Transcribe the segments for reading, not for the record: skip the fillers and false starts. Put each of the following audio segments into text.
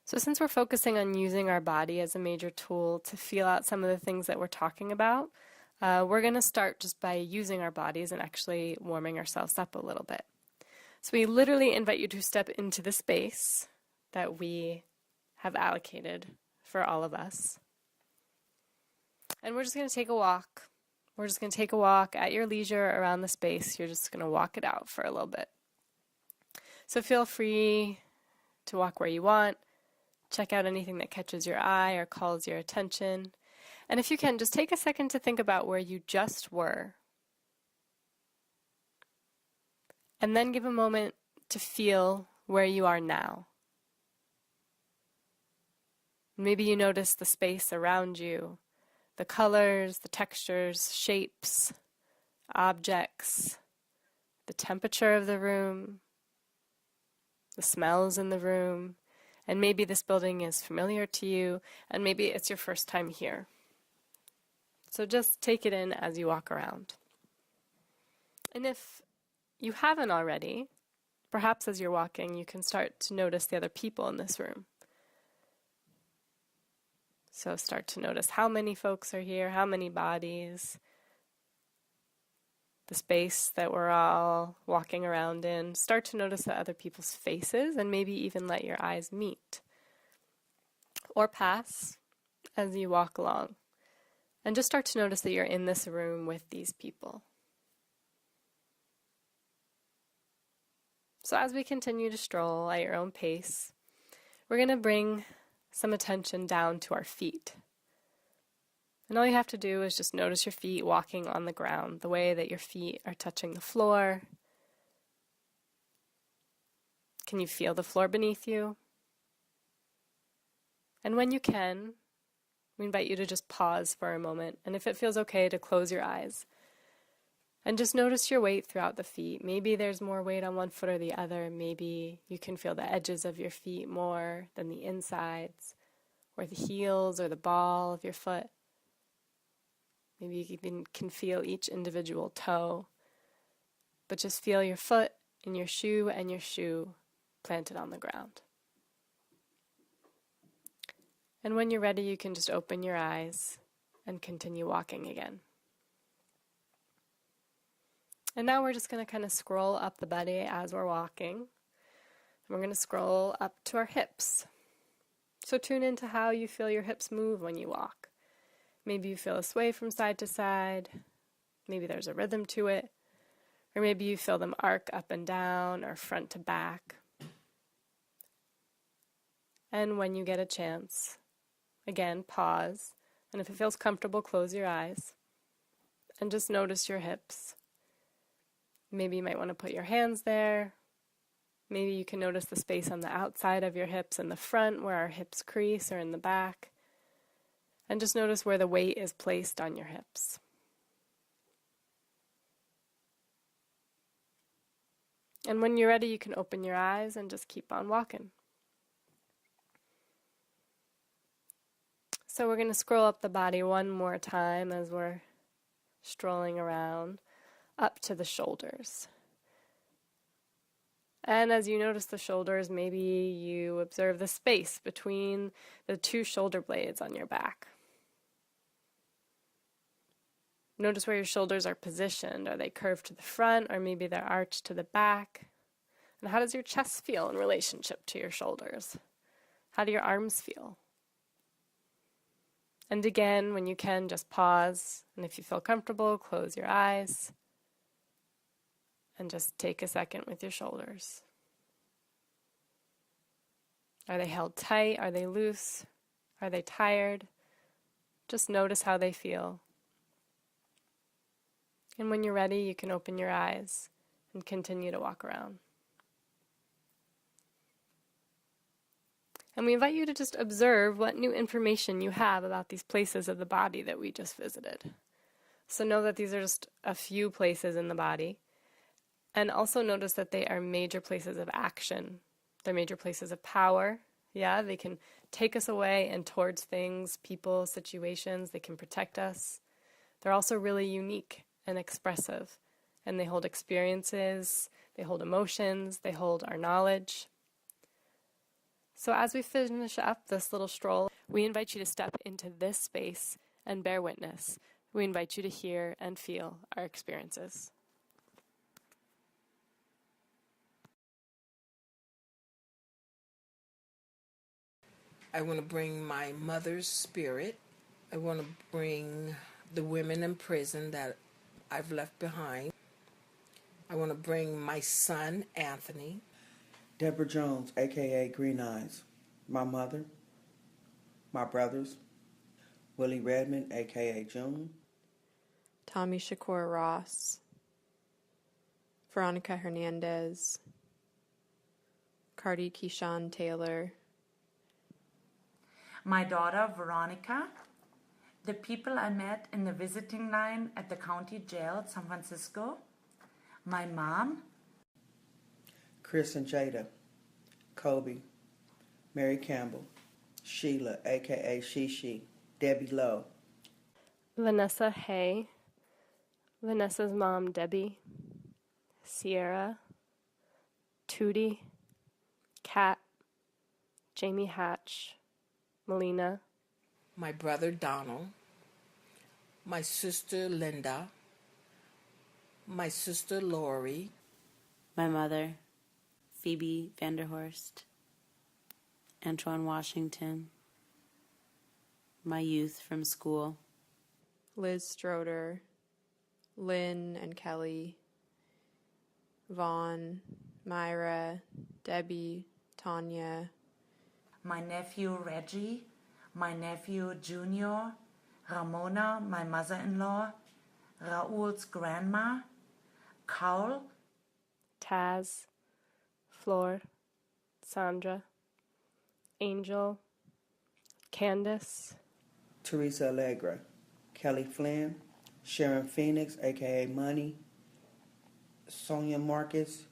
So since we're focusing on using our body as a major tool to feel out some of the things that we're talking about, we're going to start just by using our bodies and actually warming ourselves up a little bit. So we literally invite you to step into the space that we have allocated for all of us. And we're just going to take a walk. We're just going to take a walk at your leisure around the space. You're just going to walk it out for a little bit. So feel free to walk where you want. Check out anything that catches your eye or calls your attention. And if you can, just take a second to think about where you just were. And then give a moment to feel where you are now. Maybe you notice the space around you, the colors, the textures, shapes, objects, the temperature of the room, the smells in the room, and maybe this building is familiar to you, and maybe it's your first time here. So just take it in as you walk around. And if you haven't already, perhaps as you're walking, you can start to notice the other people in this room. So start to notice how many folks are here, how many bodies, the space that we're all walking around in. Start to notice the other people's faces and maybe even let your eyes meet or pass as you walk along. And just start to notice that you're in this room with these people. So as we continue to stroll at your own pace, we're going to bring some attention down to our feet. And all you have to do is just notice your feet walking on the ground, the way that your feet are touching the floor. Can you feel the floor beneath you? And when you can, we invite you to just pause for a moment, and if it feels okay, to close your eyes. And just notice your weight throughout the feet. Maybe there's more weight on one foot or the other. Maybe you can feel the edges of your feet more than the insides, or the heels or the ball of your foot. Maybe you even can feel each individual toe. But just feel your foot and your shoe planted on the ground. And when you're ready, you can just open your eyes and continue walking again. And now we're just going to kind of scroll up the body as we're walking. And we're going to scroll up to our hips. So tune into how you feel your hips move when you walk. Maybe you feel a sway from side to side. Maybe there's a rhythm to it. Or maybe you feel them arc up and down or front to back. And when you get a chance, again, pause. And if it feels comfortable, close your eyes. And just notice your hips. Maybe you might want to put your hands there. Maybe you can notice the space on the outside of your hips in the front where our hips crease or in the back. And just notice where the weight is placed on your hips. And when you're ready, you can open your eyes and just keep on walking. So we're going to scroll up the body one more time as we're strolling around, up to the shoulders. And as you notice the shoulders, maybe you observe the space between the two shoulder blades on your back. Notice where your shoulders are positioned. Are they curved to the front, or maybe they're arched to the back? And how does your chest feel in relationship to your shoulders? How do your arms feel? And again, when you can, just pause. And if you feel comfortable, close your eyes. And just take a second with your shoulders. Are they held tight? Are they loose? Are they tired? Just notice how they feel. And when you're ready, you can open your eyes and continue to walk around. And we invite you to just observe what new information you have about these places of the body that we just visited. So know that these are just a few places in the body. And also notice that they are major places of action. They're major places of power. Yeah, they can take us away and towards things, people, situations. They can protect us. They're also really unique and expressive. And they hold experiences, they hold emotions, they hold our knowledge. So as we finish up this little stroll, we invite you to step into this space and bear witness. We invite you to hear and feel our experiences. I want to bring my mother's spirit. I want to bring the women in prison that I've left behind. I want to bring my son, Anthony. Deborah Jones, a.k.a. Green Eyes. My mother. My brothers. Willie Redmond, a.k.a. June. Tommy Shakur Ross. Veronica Hernandez. Cardi Keyshawn Taylor. My daughter, Veronica. The people I met in the visiting line at the county jail, San Francisco. My mom. Chris and Jada. Kobe. Mary Campbell. Sheila, a.k.a. Shishi. Debbie Lowe. Vanessa Hay. Vanessa's mom, Debbie. Sierra. Tootie. Kat. Jamie Hatch. Melina. My brother, Donald. My sister, Linda. My sister, Lori. My mother, Phoebe Vanderhorst. Antoine Washington. My youth from school. Liz Stroder. Lynn and Kelly. Vaughn. Myra. Debbie. Tanya. My nephew, Reggie. My nephew, Junior. Ramona, my mother-in-law. Raul's grandma. Carl. Taz. Flor. Sandra. Angel. Candace. Teresa Allegra. Kelly Flynn. Sharon Phoenix, a.k.a. Money. Sonia Marcus.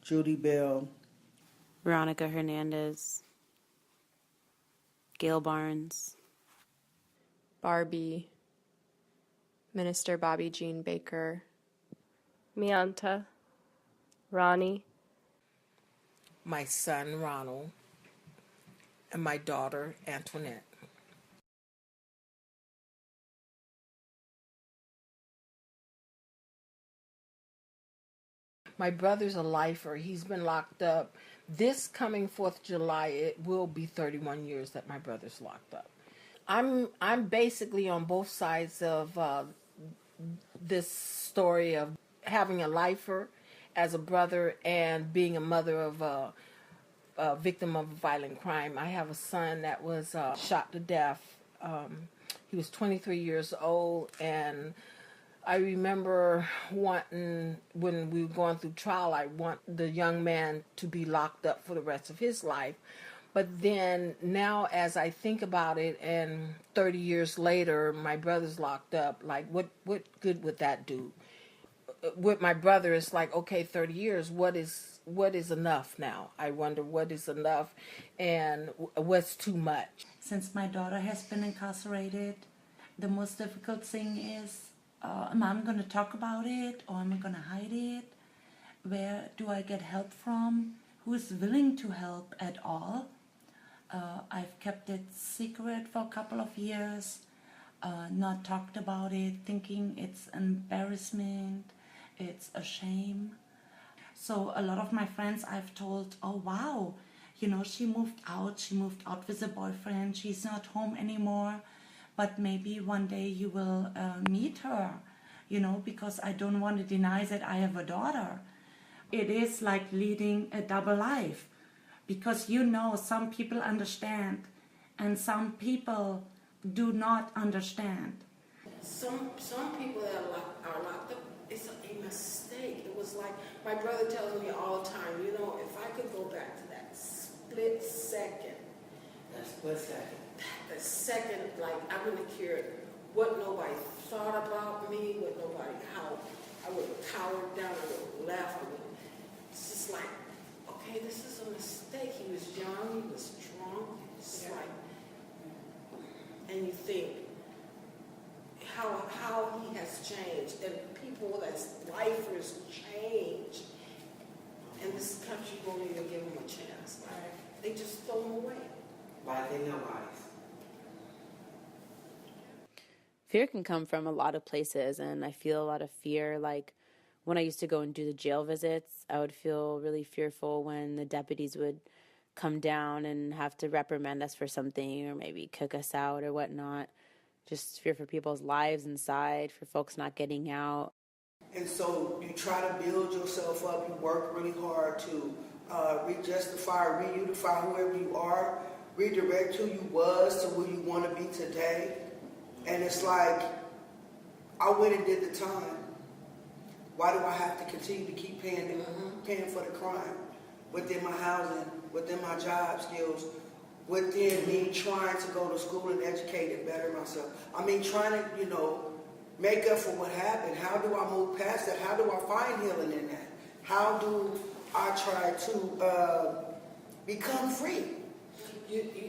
Judy Bell. Veronica Hernandez. Gail Barnes. Barbie. Minister Bobby Jean Baker. Mianta. Ronnie. My son, Ronald. And my daughter, Antoinette. My brother's a lifer. He's been locked up. This coming 4th of July, it will be 31 years that my brother's locked up. I'm basically on both sides of this story of having a lifer as a brother and being a mother of a victim of a violent crime. I have a son that was shot to death. He was 23 years old, and I remember wanting, when we were going through trial, I want the young man to be locked up for the rest of his life. But then now as I think about it, and 30 years later, my brother's locked up, like what good would that do? With my brother, it's like, okay, 30 years, what is enough now? I wonder what is enough and what's too much. Since my daughter has been incarcerated, the most difficult thing is, am I going to talk about it, or am I going to hide it? Where do I get help from? Who is willing to help at all? I've kept it secret for a couple of years, not talked about it, thinking it's embarrassment, it's a shame. So a lot of my friends I've told, oh wow, she moved out with a boyfriend, she's not home anymore, but maybe one day you will meet her, because I don't want to deny that I have a daughter. It is like leading a double life, because some people understand and some people do not understand. Some people that are locked up, it's a mistake. It was like, my brother tells me all the time, if I could go back to that split second, the second, like, I wouldn't have cared what nobody thought about me, how I would have cowered down, I would have left. It's just like, okay, this is a mistake. He was young, he was drunk, it's like, and you think how he has changed, and people that's lifers change, and this country won't even give him a chance. They just throw them away. Like in their bodies. Fear can come from a lot of places, and I feel a lot of fear. Like when I used to go and do the jail visits, I would feel really fearful when the deputies would come down and have to reprimand us for something or maybe kick us out or whatnot. Just fear for people's lives inside, for folks not getting out. And so you try to build yourself up. You work really hard to re-justify, reunify whoever you are, redirect who you was to who you want to be today. And it's like, I went and did the time. Why do I have to continue to keep paying for the crime within my housing, within my job skills, within me trying to go to school and educate and better myself? I mean, trying to, make up for what happened. How do I move past that? How do I find healing in that? How do I try to become free?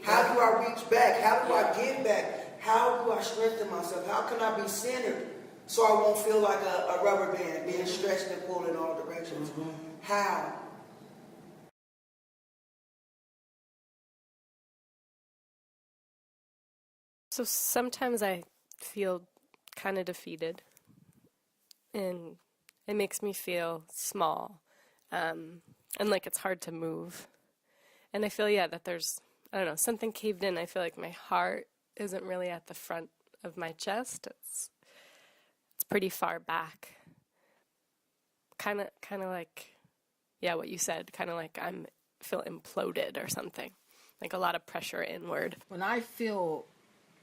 How do I reach back? How do I get back? How do I strengthen myself? How can I be centered so I won't feel like a rubber band being stretched and pulled in all directions? How? So sometimes I feel kind of defeated, and it makes me feel small, and like it's hard to move. And I feel, that there's, I don't know, something caved in. I feel like my heart isn't really at the front of my chest. It's pretty far back. Kind of like, what you said, kind of like feel imploded or something, like a lot of pressure inward. When I feel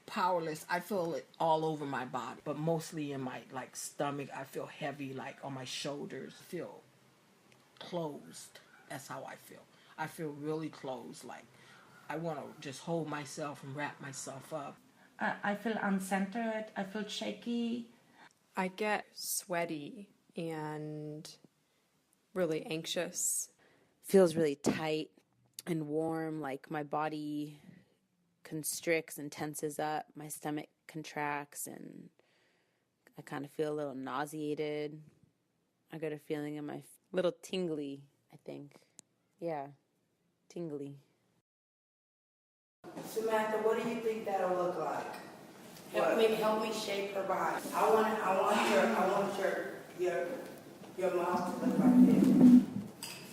powerless, I feel it all over my body, but mostly in my stomach. I feel heavy, like on my shoulders. I feel closed. That's how I feel. I feel really closed, like I want to just hold myself and wrap myself up. I feel uncentered. I feel shaky. I get sweaty and really anxious. Feels really tight and warm, like my body constricts and tenses up. My stomach contracts and I kind of feel a little nauseated. I got a feeling in my little tingly, I think. Yeah, tingly. Samantha, what do you think that'll look like? Help me shape her body. I want your mouth to look like this.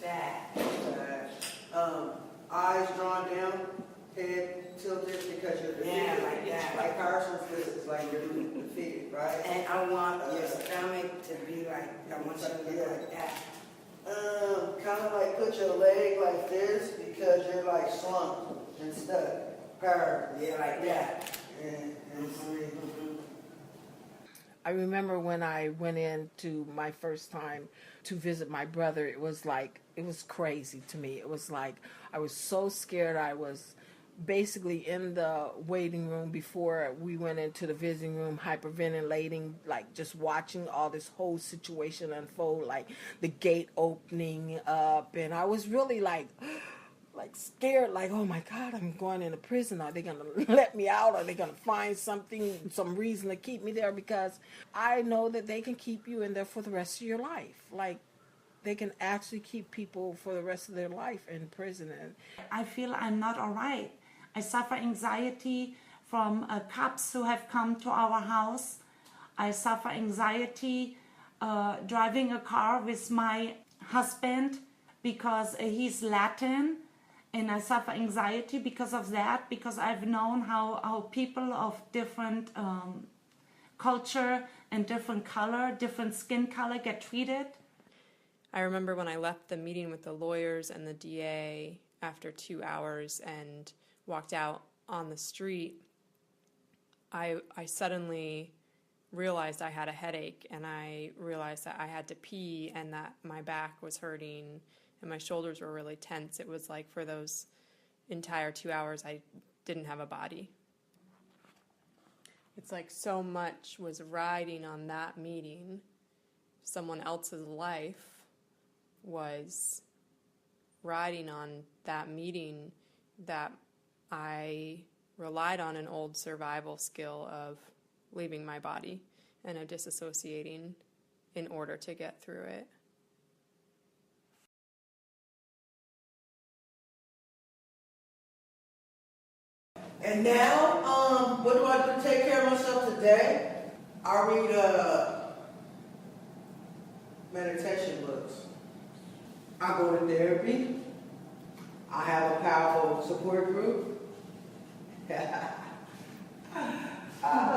That. Eyes drawn down, head tilted because you're defeated. Yeah, like that. Like Carson physics, like you're defeated, right? And I want your stomach to be like, I want you to look like that. Kind of like put your leg like this because you're like slumped and stuck. Yeah, like that. I remember when I went into my first time to visit my brother, it was crazy to me. It was like I was so scared. I was basically in the waiting room before we went into the visiting room, hyperventilating, like just watching all this whole situation unfold, like the gate opening up, and I was really like scared, like, oh my God, I'm going into prison. Are they going to let me out? Are they going to find some reason to keep me there? Because I know that they can keep you in there for the rest of your life. Like, they can actually keep people for the rest of their life in prison. And I feel I'm not all right. I suffer anxiety from cops who have come to our house. I suffer anxiety driving a car with my husband because he's Latin. And I suffer anxiety because of that, because I've known how people of different culture and different color, different skin color get treated. I remember when I left the meeting with the lawyers and the DA after 2 hours and walked out on the street, I suddenly realized I had a headache, and I realized that I had to pee and that my back was hurting and my shoulders were really tense. It was like for those entire 2 hours I didn't have a body. It's like so much was riding on that meeting. Someone else's life was riding on that meeting, that I relied on an old survival skill of leaving my body and of disassociating in order to get through it. And now, what do I do to take care of myself today? I read meditation books. I go to therapy. I have a powerful support group.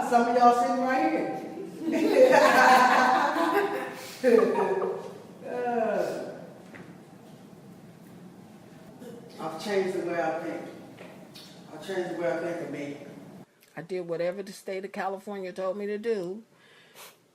Some of y'all sitting right here. I've changed the way I think. I've changed the way I think of me. I did whatever the state of California told me to do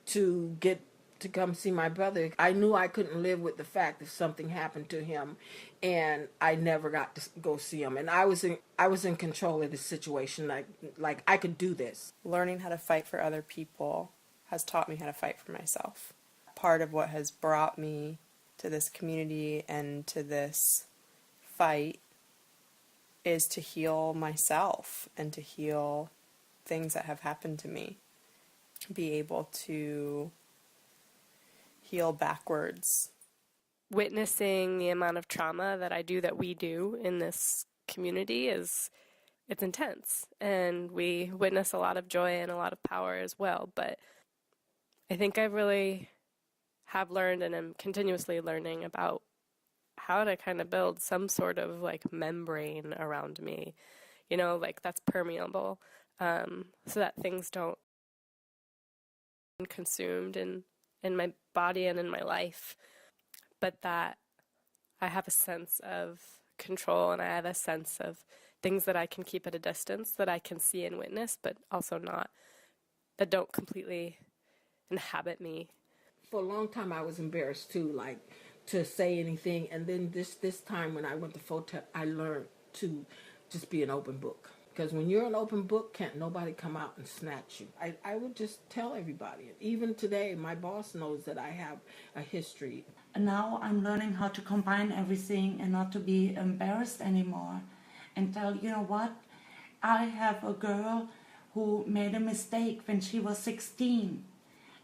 to get to come see my brother. I knew I couldn't live with the fact if something happened to him and I never got to go see him. And I was in control of the situation. Like I could do this. Learning how to fight for other people has taught me how to fight for myself. Part of what has brought me to this community and to this fight is to heal myself and to heal things that have happened to me. Be able to heal backwards. Witnessing the amount of trauma that we do in this community it's intense, and we witness a lot of joy and a lot of power as well. But I think I really have learned and am continuously learning about how to kind of build some sort of like membrane around me, like that's permeable, so that things don't get consumed in my body and in my life, but that I have a sense of control and I have a sense of things that I can keep at a distance, that I can see and witness, but also that don't completely inhabit me. For a long time I was embarrassed too, like to say anything. And then this time when I went to FOTEP, I learned to just be an open book. Because when you're an open book, can't nobody come out and snatch you. I would just tell everybody. Even today, my boss knows that I have a history. And now I'm learning how to combine everything and not to be embarrassed anymore. And tell, you know what? I have a girl who made a mistake when she was 16.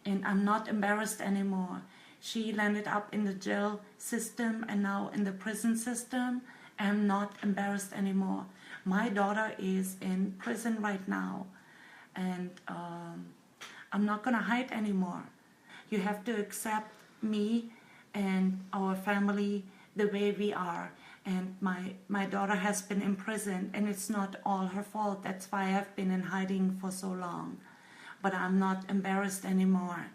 And I'm not embarrassed anymore. She landed up in the jail system and now in the prison system. I'm not embarrassed anymore. My daughter is in prison right now, and I'm not going to hide anymore. You have to accept me and our family the way we are. And my daughter has been in prison, and it's not all her fault. That's why I've been in hiding for so long. But I'm not embarrassed anymore.